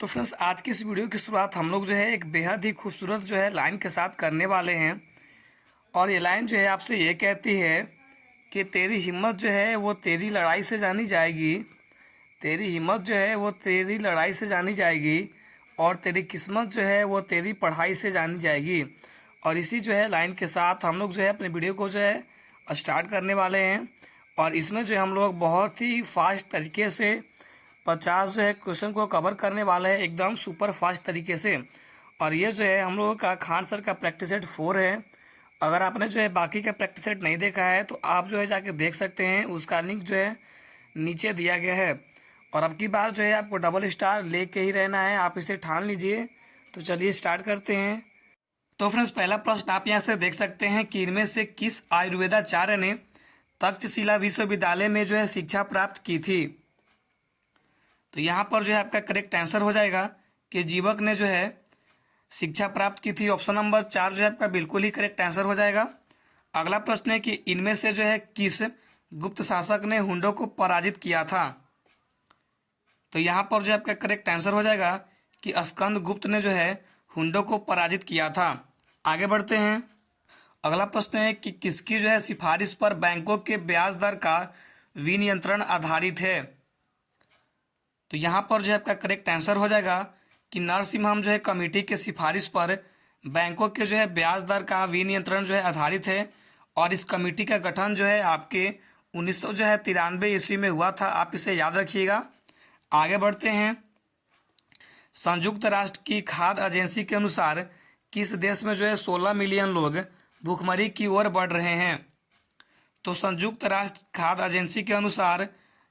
तो फ्रेंड्स आज की इस वीडियो की शुरुआत हम लोग जो है एक बेहद ही खूबसूरत जो है लाइन के साथ करने वाले हैं। और ये लाइन जो है आपसे ये कहती है कि तेरी हिम्मत जो है वो तेरी लड़ाई से जानी जाएगी। तेरी हिम्मत जो है वो तेरी लड़ाई से जानी जाएगी और तेरी किस्मत जो है वो तेरी पढ़ाई से जानी जाएगी। और इसी जो है लाइन के साथ हम लोग जो है अपने वीडियो को जो है स्टार्ट करने वाले हैं। और इसमें जो है हम लोग बहुत ही फास्ट तरीके से 50 जो है क्वेश्चन को कवर करने वाले हैं एकदम सुपर फास्ट तरीके से। और ये जो है हम लोगों का खान सर का प्रैक्टिस सेट 4 है। अगर आपने जो है बाकी का प्रैक्टिस सेट नहीं देखा है तो आप जो है जाके देख सकते हैं, उसका लिंक जो है नीचे दिया गया है। और अब की बार जो है आपको डबल स्टार लेके ही रहना है, आप इसे ठान लीजिए। तो चलिए स्टार्ट करते हैं। तो फ्रेंड्स पहला प्रश्न आप यहाँ से देख सकते हैं कि इनमें से किस आयुर्वेदाचार्य ने तक्षशिला विश्वविद्यालय में जो है शिक्षा प्राप्त की थी। तो यहाँ पर जो है आपका करेक्ट आंसर हो जाएगा कि जीवक ने जो है शिक्षा प्राप्त की थी। ऑप्शन नंबर 4 जो है आपका बिल्कुल ही करेक्ट आंसर हो जाएगा। अगला प्रश्न है कि इनमें से जो है किस गुप्त शासक ने हुंडों को पराजित किया था। तो यहाँ पर जो है आपका करेक्ट आंसर हो जाएगा कि स्कंद गुप्त ने जो है हुंडों को पराजित किया था। आगे बढ़ते हैं। अगला प्रश्न है कि किसकी जो है सिफारिश पर बैंकों के ब्याज दर का विनियंत्रण आधारित है। तो यहाँ पर जो है आपका करेक्ट आंसर हो जाएगा कि नरसिम्हम जो है कमेटी के सिफारिश पर बैंकों के जो है ब्याज दर का विनियंत्रण जो है आधारित है। और इस कमेटी का गठन जो है आपके 1993 ईस्वी में हुआ था, आप इसे याद रखिएगा। आगे बढ़ते हैं। संयुक्त राष्ट्र की खाद्य एजेंसी के अनुसार किस देश में जो है 16 मिलियन लोग भूखमरी की ओर बढ़ रहे हैं। तो संयुक्त राष्ट्र खाद्य एजेंसी के अनुसार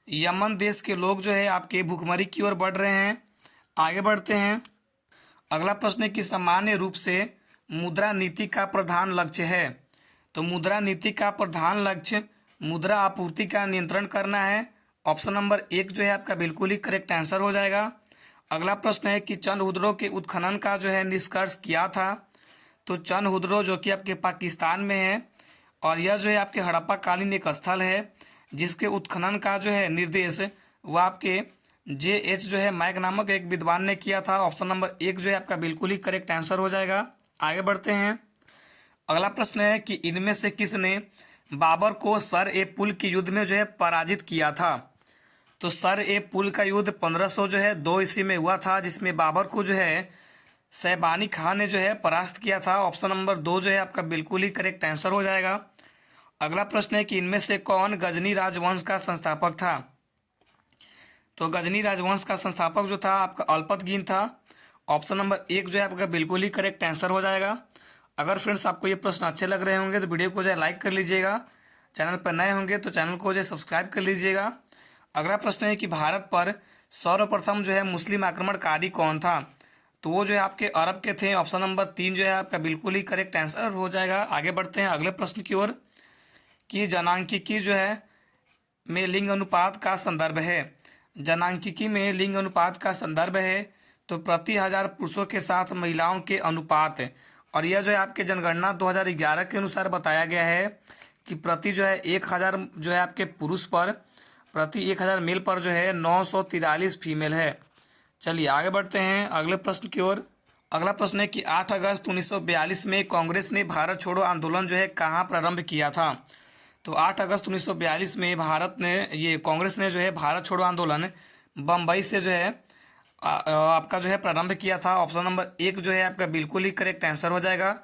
यमन देश के लोग जो है आपके भूखमरी की ओर बढ़ रहे हैं। आगे बढ़ते हैं। अगला प्रश्न है कि सामान्य रूप से मुद्रा नीति का प्रधान लक्ष्य है। तो मुद्रा नीति का प्रधान लक्ष्य मुद्रा आपूर्ति का नियंत्रण करना है। ऑप्शन नंबर 1 जो है आपका बिल्कुल ही करेक्ट आंसर हो जाएगा। अगला प्रश्न है कि चंद हुदरों के उत्खनन का जो है निष्कर्ष किया था। तो चंद हुदरो जो कि आपके पाकिस्तान में है और यह जो है आपके हड़प्पा कालीन एक स्थल है जिसके उत्खनन का जो है निर्देश वो आपके JH जो है मैक नामक एक विद्वान ने किया था। ऑप्शन नंबर 1 जो है आपका बिल्कुल ही करेक्ट आंसर हो जाएगा। आगे बढ़ते हैं। अगला प्रश्न है कि इनमें से किसने बाबर को सर ए पुल के युद्ध में जो है पराजित किया था। तो सर ए पुल का युद्ध 1500 जो है 2 ईस्वी में हुआ था, जिसमें बाबर को जो है सैबानी खान ने जो है परास्त किया था। ऑप्शन नंबर 2 जो है आपका बिल्कुल ही करेक्ट आंसर हो जाएगा। अगला प्रश्न है कि इनमें से कौन गजनी राजवंश का संस्थापक था। तो गजनी राजवंश का संस्थापक जो था आपका अल्पतगीन था। ऑप्शन नंबर 1 जो है आपका बिल्कुल ही करेक्ट आंसर हो जाएगा। अगर फ्रेंड्स आपको ये प्रश्न अच्छे लग रहे होंगे तो वीडियो को जो है लाइक कर लीजिएगा। चैनल पर नए होंगे तो चैनल को जो है सब्सक्राइब कर लीजिएगा। अगला प्रश्न है कि भारत पर सर्वप्रथम जो है मुस्लिम आक्रमणकारी कौन था। तो वो जो है आपके अरब के थे। ऑप्शन नंबर 3 जो है आपका बिल्कुल ही करेक्ट आंसर हो जाएगा। आगे बढ़ते हैं अगले प्रश्न की ओर कि जनांकिकी जो है में लिंग अनुपात का संदर्भ है। जनांकिकी में लिंग अनुपात का संदर्भ है तो प्रति 1000 पुरुषों के साथ महिलाओं के अनुपात। और यह जो है आपके जनगणना 2011 के अनुसार बताया गया है कि प्रति जो है 1000 जो है आपके पुरुष पर प्रति 1000 मेल पर जो है 943 फीमेल है। चलिए आगे बढ़ते हैं अगले प्रश्न की ओर। अगला प्रश्न है कि 8 अगस्त 1942 में कांग्रेस ने भारत छोड़ो आंदोलन जो है कहाँ प्रारंभ किया था। तो 8 अगस्त 1942 में कांग्रेस ने जो है भारत छोड़ो आंदोलन बम्बई से जो है आपका जो है प्रारंभ किया था। ऑप्शन नंबर 1 जो है आपका बिल्कुल ही करेक्ट आंसर हो जाएगा।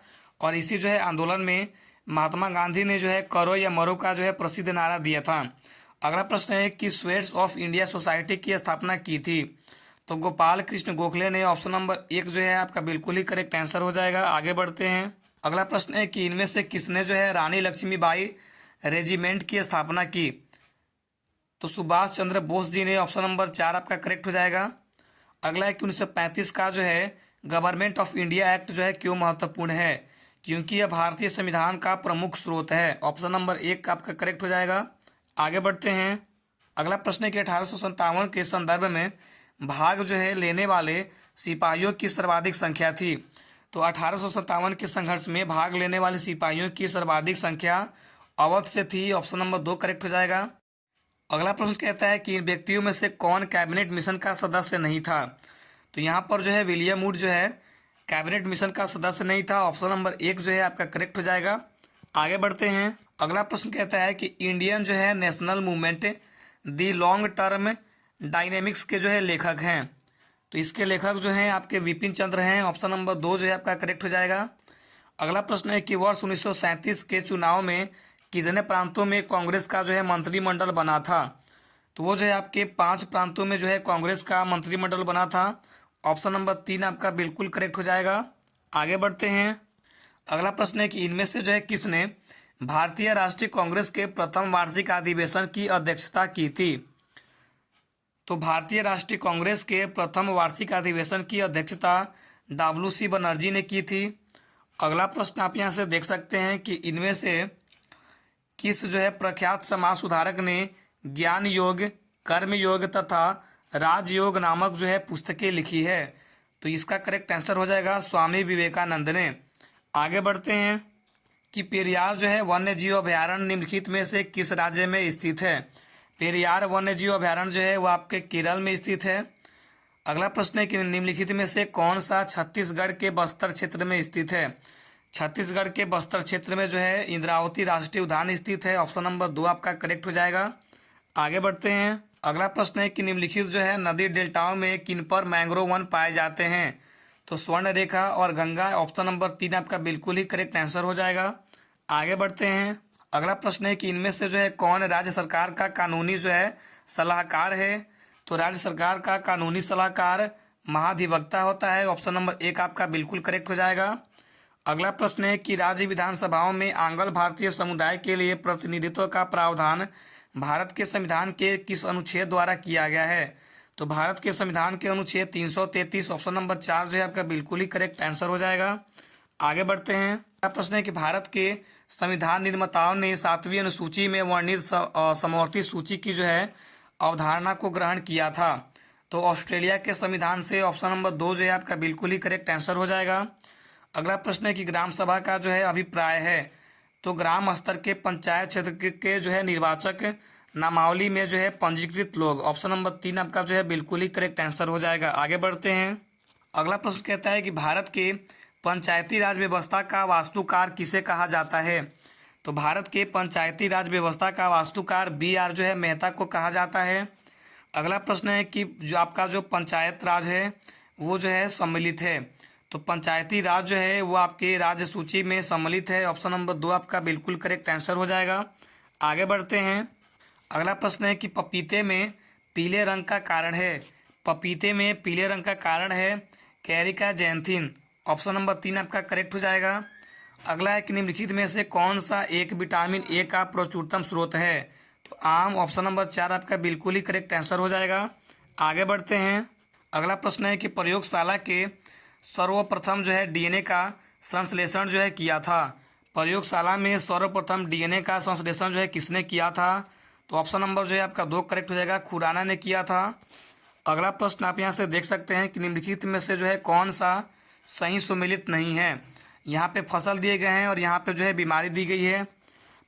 और इसी जो है आंदोलन में महात्मा गांधी ने जो है करो या मरो का जो है प्रसिद्ध नारा दिया था। अगला प्रश्न है कि स्वेट्स ऑफ इंडिया सोसाइटी की स्थापना की थी। तो गोपाल कृष्ण गोखले ने। ऑप्शन नंबर 1 जो है आपका बिल्कुल ही करेक्ट आंसर हो जाएगा। आगे बढ़ते हैं। अगला प्रश्न है कि इनमें से किसने जो है रानी लक्ष्मीबाई रेजिमेंट की स्थापना की। तो सुभाष चंद्र बोस जी ने। ऑप्शन नंबर 4 आपका करेक्ट हो जाएगा। अगला है कि 1935 का जो है गवर्नमेंट ऑफ इंडिया एक्ट जो है क्यों महत्वपूर्ण है, क्योंकि यह भारतीय संविधान का प्रमुख स्रोत है। ऑप्शन नंबर 1 आपका करेक्ट हो जाएगा। आगे बढ़ते हैं। अगला प्रश्न है कि 1857 के संदर्भ में भाग जो है लेने वाले सिपाहियों की सर्वाधिक संख्या थी। तो 1857 के संघर्ष में भाग लेने वाले सिपाहियों की सर्वाधिक संख्या अवध से थी। ऑप्शन नंबर 2 करेक्ट हो जाएगा। अगला प्रश्न कहता है कि इन व्यक्तियों में से कौन कैबिनेट मिशन का सदस्य नहीं था। तो यहाँ पर जो है विलियम वुड जो है कैबिनेट मिशन का सदस्य नहीं था। ऑप्शन नंबर 1 जो है आपका करेक्ट हो जाएगा। आगे बढ़ते हैं। अगला प्रश्न कहता है कि इंडियन जो है नेशनल मूवमेंट दी लॉन्ग टर्म डायनेमिक्स के जो है लेखक हैं। तो इसके लेखक जो हैं आपके विपिन चंद्र हैं। ऑप्शन नंबर 2 जो है आपका करेक्ट हो जाएगा। अगला प्रश्न है कि वर्ष 1937 के चुनाव में कितने प्रांतों में कांग्रेस का जो है मंत्रिमंडल बना था। तो वो जो है आपके 5 प्रांतों में जो है कांग्रेस का मंत्रिमंडल बना था। ऑप्शन नंबर 3 आपका बिल्कुल करेक्ट हो जाएगा। आगे बढ़ते हैं। अगला प्रश्न है कि इनमें से जो है किसने भारतीय राष्ट्रीय कांग्रेस के प्रथम वार्षिक अधिवेशन की अध्यक्षता की थी। तो भारतीय राष्ट्रीय कांग्रेस के प्रथम वार्षिक अधिवेशन की अध्यक्षता WC बनर्जी ने की थी। अगला प्रश्न आप यहाँ से देख सकते हैं कि इनमें से किस जो है प्रख्यात समाज सुधारक ने ज्ञान योग, कर्म योग तथा राजयोग नामक जो है पुस्तकें लिखी है। तो इसका करेक्ट आंसर हो जाएगा स्वामी विवेकानंद ने। आगे बढ़ते हैं कि पेरियार जो है वन्य जीव अभयारण्य निम्नलिखित में से किस राज्य में स्थित है। पेरियार वन्य जीव अभयारण्य जो है वो आपके केरल में स्थित है। अगला प्रश्न है कि निम्नलिखित में से कौन सा छत्तीसगढ़ के बस्तर क्षेत्र में स्थित है। छत्तीसगढ़ के बस्तर क्षेत्र में जो है इंद्रावती राष्ट्रीय उद्यान स्थित है। ऑप्शन नंबर 2 आपका करेक्ट हो जाएगा। आगे बढ़ते हैं। अगला प्रश्न है कि निम्नलिखित जो है नदी डेल्टाओं में किन पर मैंग्रोव वन पाए जाते हैं। तो स्वर्ण रेखा और गंगा। ऑप्शन नंबर 3 आपका बिल्कुल ही करेक्ट आंसर हो जाएगा। आगे बढ़ते हैं। अगला प्रश्न है कि इनमें से जो है कौन राज्य सरकार का कानूनी जो है सलाहकार है। तो राज्य सरकार का कानूनी सलाहकार महाधिवक्ता होता है। ऑप्शन नंबर 1 आपका बिल्कुल करेक्ट हो जाएगा। अगला प्रश्न है कि राज्य विधानसभाओं में आंग्ल भारतीय समुदाय के लिए प्रतिनिधित्व का प्रावधान भारत के संविधान के किस अनुच्छेद द्वारा किया गया है। तो भारत के संविधान के अनुच्छेद 333। ऑप्शन नंबर 4 जो है आपका बिल्कुल ही करेक्ट आंसर हो जाएगा। आगे बढ़ते हैं। अगला प्रश्न है कि भारत के संविधान निर्माताओं ने 7वीं अनुसूची में वर्णित समवर्ती सूची की जो है अवधारणा को ग्रहण किया था। तो ऑस्ट्रेलिया के संविधान से। ऑप्शन नंबर 2 जो है आपका बिल्कुल ही करेक्ट आंसर हो जाएगा। अगला प्रश्न है कि ग्राम सभा का जो है अभिप्राय है। तो ग्राम स्तर के पंचायत क्षेत्र के जो है निर्वाचक नामावली में जो है पंजीकृत लोग। ऑप्शन नंबर 3 आपका जो है बिल्कुल ही करेक्ट आंसर हो जाएगा। आगे बढ़ते हैं। अगला प्रश्न कहता है कि भारत के पंचायती राज व्यवस्था का वास्तुकार किसे कहा जाता है। तो भारत के पंचायती राज व्यवस्था का वास्तुकार BR जो है मेहता को कहा जाता है। अगला प्रश्न है कि जो आपका जो पंचायत राज है वो जो है सम्मिलित है। तो पंचायती राज जो है वो आपके राज्य सूची में सम्मिलित है। ऑप्शन नंबर 2 आपका बिल्कुल करेक्ट आंसर हो जाएगा। आगे बढ़ते हैं। अगला प्रश्न है कि पपीते में पीले रंग का कारण है। पपीते में पीले रंग का कारण है कैरिका जैंथिन। ऑप्शन नंबर 3 आपका करेक्ट हो जाएगा। अगला है कि निम्नलिखित में से कौन सा एक विटामिन ए का प्रचुरतम स्रोत है। तो आम। ऑप्शन नंबर 4 आपका बिल्कुल ही करेक्ट आंसर हो जाएगा। आगे बढ़ते हैं। अगला प्रश्न है कि प्रयोगशाला के सर्वप्रथम जो है DNA का संश्लेषण जो है किया था। प्रयोगशाला में सर्वप्रथम DNA का संश्लेषण जो है किसने किया था। तो ऑप्शन नंबर जो है आपका 2 करेक्ट हो जाएगा, खुराना ने किया था। अगला प्रश्न आप यहाँ से देख सकते हैं कि निम्नलिखित में से जो है कौन सा सही सुमेलित नहीं है। यहाँ पे फसल दिए गए हैं और यहाँ पे जो है बीमारी दी गई है।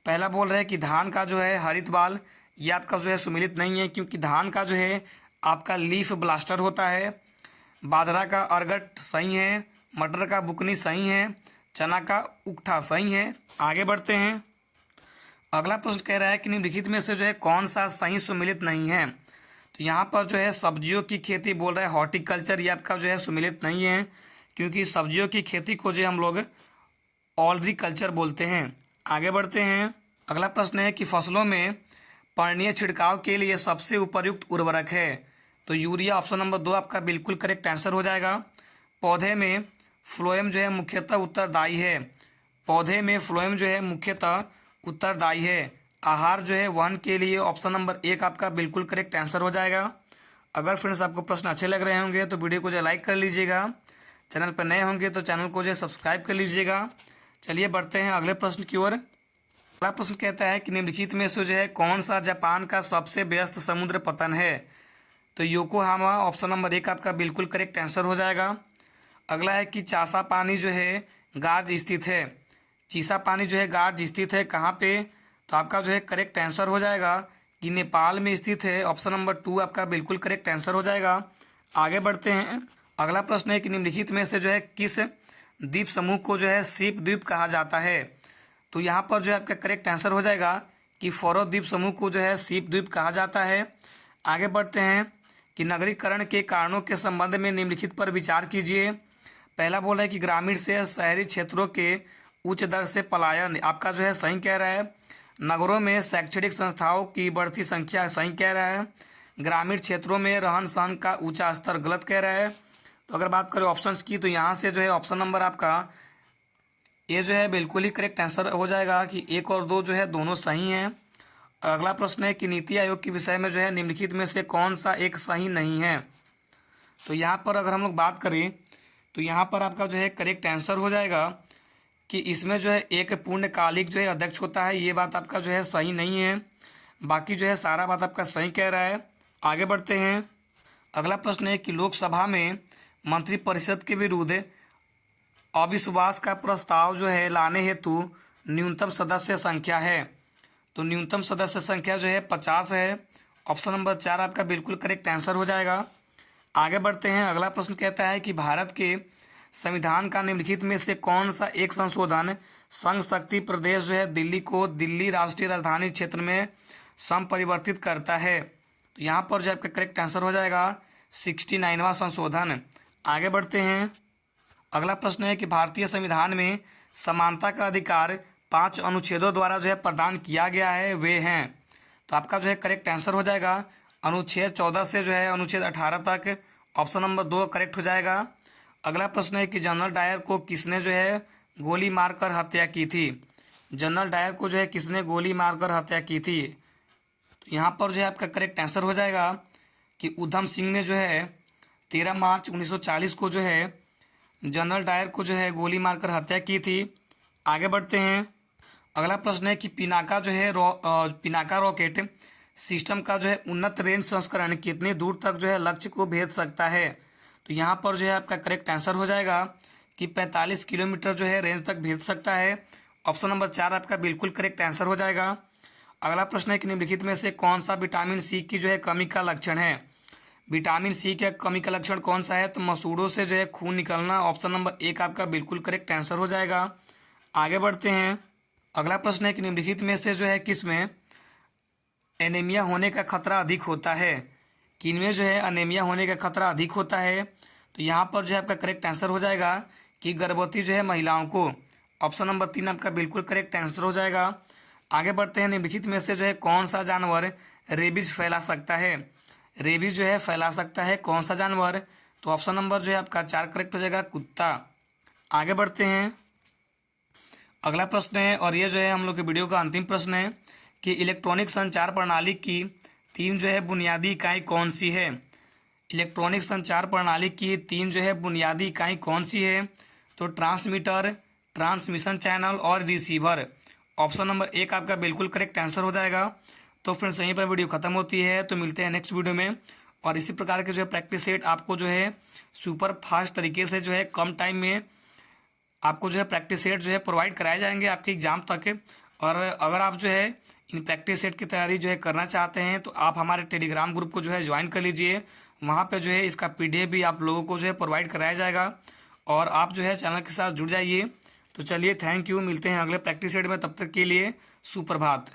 पहला बोल रहे हैं कि धान का जो है हरित बाल ये आपका जो है सुमेलित नहीं है, क्योंकि धान का जो है आपका लीफ ब्लास्टर होता है। बाजरा का अर्गट सही है। मटर का बुकनी सही है। चना का उकठा सही है। आगे बढ़ते हैं। अगला प्रश्न कह रहा है कि निम्नलिखित में से जो है कौन सा सही सुमेलित नहीं है। तो यहाँ पर जो है सब्जियों की खेती बोल रहा है हॉर्टिकल्चर, ये आपका जो है सुमेलित नहीं है, क्योंकि सब्जियों की खेती को जो हम लोग ऑलरीकल्चर बोलते हैं। आगे बढ़ते हैं। अगला प्रश्न है कि फसलों में पर्णीय छिड़काव के लिए सबसे उपयुक्त उर्वरक है। तो यूरिया। ऑप्शन नंबर 2 आपका बिल्कुल करेक्ट आंसर हो जाएगा। पौधे में फ्लोएम जो है मुख्यतः उत्तरदायी है। पौधे में फ्लोएम जो है मुख्यतः उत्तरदायी है आहार जो है वहन के लिए। ऑप्शन नंबर 1 आपका बिल्कुल करेक्ट आंसर हो जाएगा। अगर फ्रेंड्स आपको प्रश्न अच्छे लग रहे होंगे तो वीडियो को जो लाइक कर लीजिएगा। चैनल पर नए होंगे तो चैनल को जो सब्सक्राइब कर लीजिएगा। चलिए बढ़ते हैं अगले प्रश्न की ओर। अगला प्रश्न कहता है कि निम्नलिखित में से जो है कौन सा जापान का सबसे व्यस्त समुद्र पतन है। तो योकोहामा। ऑप्शन नंबर 1 आपका बिल्कुल करेक्ट आंसर हो जाएगा। अगला है कि चासा पानी जो है गार्ज स्थित है। चीसा पानी जो है गार्ज स्थित है कहाँ पे। तो आपका जो है करेक्ट आंसर हो जाएगा कि नेपाल में स्थित है। ऑप्शन नंबर 2 आपका बिल्कुल करेक्ट आंसर हो जाएगा। आगे बढ़ते हैं। अगला प्रश्न है कि निम्नलिखित में से जो है किस द्वीप समूह को जो है सीप द्वीप कहा जाता है। तो यहाँ पर जो है आपका करेक्ट आंसर हो जाएगा कि फरो द्वीप समूह को जो है सीप द्वीप कहा जाता है। आगे बढ़ते हैं कि नगरीकरण के कारणों के संबंध में निम्नलिखित पर विचार कीजिए। पहला बोल रहा है कि ग्रामीण से शहरी क्षेत्रों के उच्च दर से पलायन, आपका जो है सही कह रहा है। नगरों में शैक्षणिक संस्थाओं की बढ़ती संख्या, सही कह रहा है। ग्रामीण क्षेत्रों में रहन सहन का ऊंचा स्तर, गलत कह रहा है। तो अगर बात करें ऑप्शंस की, तो यहाँ से जो है ऑप्शन नंबर आपका ये जो है बिल्कुल ही करेक्ट आंसर हो जाएगा कि 1 और 2 जो है दोनों सही हैं। अगला प्रश्न है कि नीति आयोग के विषय में जो है निम्नलिखित में से कौन सा एक सही नहीं है। तो यहाँ पर अगर हम लोग बात करें तो यहाँ पर आपका जो है करेक्ट आंसर हो जाएगा कि इसमें जो है एक पूर्णकालिक जो है अध्यक्ष होता है। ये बात आपका जो है सही नहीं है, बाकी जो है सारा बात आपका सही कह रहा है। आगे बढ़ते हैं। अगला प्रश्न है कि लोकसभा में मंत्रिपरिषद के विरुद्ध अविश्वास का प्रस्ताव जो है लाने हेतु न्यूनतम सदस्य संख्या है। तो न्यूनतम सदस्य संख्या जो है 50 है। ऑप्शन नंबर 4 आपका बिल्कुल करेक्ट आंसर हो जाएगा। आगे बढ़ते हैं। अगला प्रश्न कहता है कि भारत के संविधान का निम्नलिखित में से कौन सा एक संशोधन संघ शक्ति प्रदेश जो है दिल्ली को दिल्ली राष्ट्रीय राजधानी क्षेत्र में संपरिवर्तित करता है। तो यहाँ पर जो आपका करेक्ट आंसर हो जाएगा 69वां संशोधन। आगे बढ़ते हैं। अगला प्रश्न है कि भारतीय संविधान में समानता का अधिकार 5 अनुच्छेदों द्वारा जो है प्रदान किया गया है, वे हैं। तो आपका जो है करेक्ट आंसर हो जाएगा अनुच्छेद 14 से जो है अनुच्छेद 18 तक। ऑप्शन नंबर 2 करेक्ट हो जाएगा। अगला प्रश्न है कि जनरल डायर को किसने जो है गोली मारकर हत्या की थी। जनरल डायर को जो है किसने गोली मारकर हत्या की थी। तो यहाँ पर जो है आपका करेक्ट आंसर हो जाएगा कि उधम सिंह ने जो है 13 मार्च 1940 को जो है जनरल डायर को जो है गोली मारकर हत्या की थी। आगे बढ़ते हैं। अगला प्रश्न है कि पिनाका जो है पिनाका रॉकेट सिस्टम का जो है उन्नत रेंज संस्करण कितनी दूर तक जो है लक्ष्य को भेज सकता है। तो यहाँ पर जो है आपका करेक्ट आंसर हो जाएगा कि 45 किलोमीटर जो है रेंज तक भेज सकता है। ऑप्शन नंबर 4 आपका बिल्कुल करेक्ट आंसर हो जाएगा। अगला प्रश्न है कि निम्नलिखित में से कौन सा विटामिन सी की जो है कमी का लक्षण है। विटामिन सी के कमी का लक्षण कौन सा है। तो मसूड़ों से जो है खून निकलना। ऑप्शन नंबर 1 आपका बिल्कुल करेक्ट आंसर हो जाएगा। आगे बढ़ते हैं। अगला प्रश्न है कि निम्नलिखित में से जो है किसमें एनीमिया होने का खतरा अधिक होता है। किनमें जो है अनीमिया होने का खतरा अधिक होता है। तो यहाँ पर जो है आपका करेक्ट आंसर हो जाएगा कि गर्भवती जो है महिलाओं को। ऑप्शन नंबर 3 आपका बिल्कुल करेक्ट आंसर हो जाएगा। आगे बढ़ते हैं। निम्नलिखित में से जो है कौन सा जानवर रेबीज फैला सकता है। रेबीज जो है फैला सकता है कौन सा जानवर। तो ऑप्शन नंबर जो है आपका 4 करेक्ट हो जाएगा, कुत्ता। आगे बढ़ते हैं। अगला प्रश्न है और ये जो है हम लोग के वीडियो का अंतिम प्रश्न है कि इलेक्ट्रॉनिक संचार प्रणाली की 3 जो है बुनियादी इकाई कौन सी है। इलेक्ट्रॉनिक संचार प्रणाली की 3 जो है बुनियादी इकाई कौन सी है। तो ट्रांसमीटर, ट्रांसमिशन चैनल और रिसीवर। ऑप्शन नंबर 1 आपका बिल्कुल करेक्ट आंसर हो जाएगा। तो फ्रेंड्स यहीं पर वीडियो खत्म होती है। तो मिलते हैं नेक्स्ट वीडियो में और इसी प्रकार के जो है प्रैक्टिस सेट आपको जो है सुपर फास्ट तरीके से जो है कम टाइम में आपको जो है प्रैक्टिस सेट जो है प्रोवाइड कराए जाएंगे आपके एग्जाम तक। और अगर आप जो है इन प्रैक्टिस सेट की तैयारी जो है करना चाहते हैं तो आप हमारे टेलीग्राम ग्रुप को जो है ज्वाइन कर लीजिए। वहाँ पे जो है इसका PDF भी आप लोगों को जो है प्रोवाइड कराया जाएगा और आप जो है चैनल के साथ जुड़ जाइए। तो चलिए, थैंक यू। मिलते हैं अगले प्रैक्टिस सेट में, तब तक के लिए सुप्रभात।